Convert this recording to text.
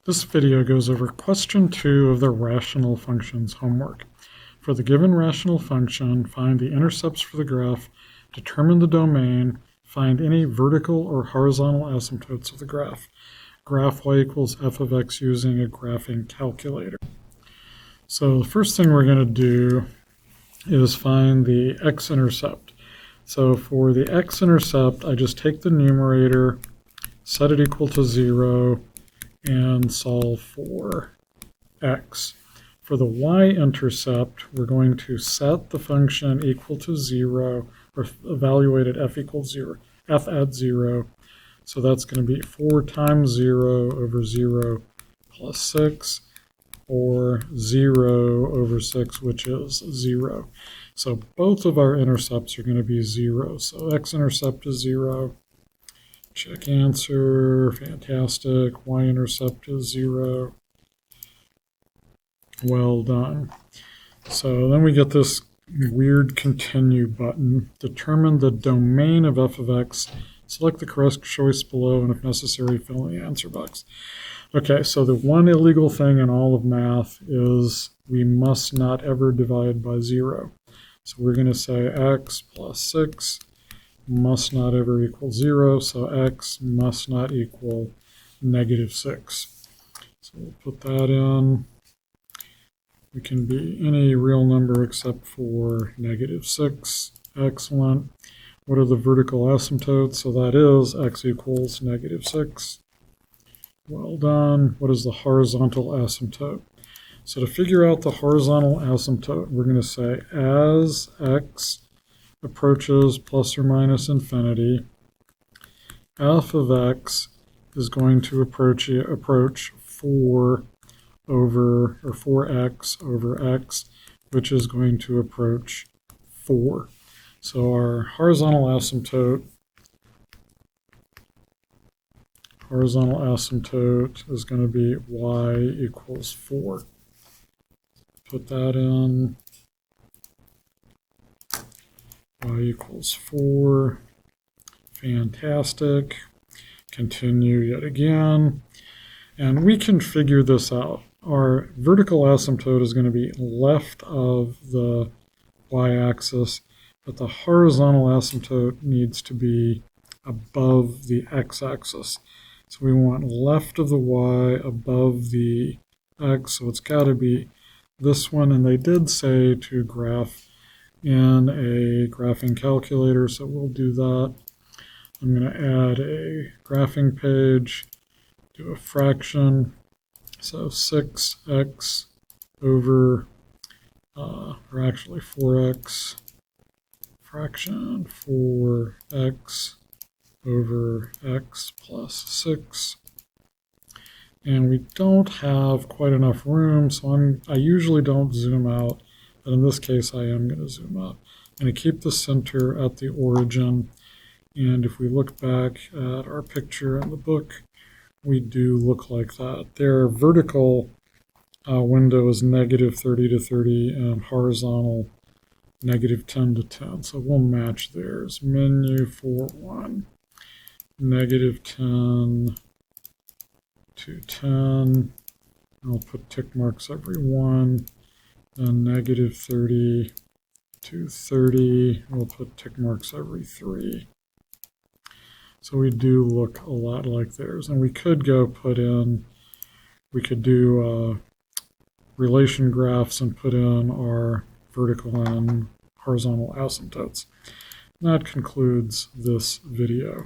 This video goes over question 2 of the rational functions homework. For the given rational function, find the intercepts for the graph, determine the domain, find any vertical or horizontal asymptotes of the graph. Graph y equals f of x using a graphing calculator. So the first thing we're going to do is find the x-intercept. So for the x-intercept, I just take the numerator, set it equal to 0, and solve for x. For the y-intercept, we're going to set the function equal to 0, or evaluate at f equals 0, f at 0. So that's going to be 4 times 0 over 0 plus 6, or 0 over 6, which is 0. So both of our intercepts are going to be 0. So x-intercept is 0. Check answer, fantastic. Y-intercept is 0. Well done. So then we get this weird continue button. Determine the domain of f of x. Select the correct choice below, and if necessary, fill in the answer box. Okay, so the one illegal thing in all of math is we must not ever divide by 0. So we're going to say x plus 6 must not ever equal 0, so x must not equal negative 6. So we'll put that in. We can be any real number except for negative 6. Excellent. What are the vertical asymptotes? So that is x equals negative 6. Well done. What is the horizontal asymptote? So to figure out the horizontal asymptote, we're going to say as x approaches plus or minus infinity, f of x is going to approach 4 over, or 4x over x, which is going to approach 4. So our horizontal asymptote is going to be y equals 4. Put that in. Y equals 4. Fantastic. Continue yet again. And we can figure this out. Our vertical asymptote is going to be left of the y-axis, but the horizontal asymptote needs to be above the x-axis. So we want left of the y, above the x, so it's got to be this one. And they did say to graph in a graphing calculator, so we'll do that. I'm going to add a graphing page, do a fraction, so 6x over, or actually 4x, fraction 4x over x plus 6. And we don't have quite enough room, so I usually don't zoom out, but in this case I am going to zoom out. I'm going to keep the center at the origin, and if we look back at our picture in the book, we do look like that. Their vertical window is negative 30 to 30 and horizontal negative 10 to 10. So we'll match theirs. Menu for 1, negative 10 to 10. I'll put tick marks every one. Then negative 30 to 30. We'll put tick marks every 3. So we do look a lot like theirs. And we could go we could do relation graphs and put in our vertical and horizontal asymptotes. And that concludes this video.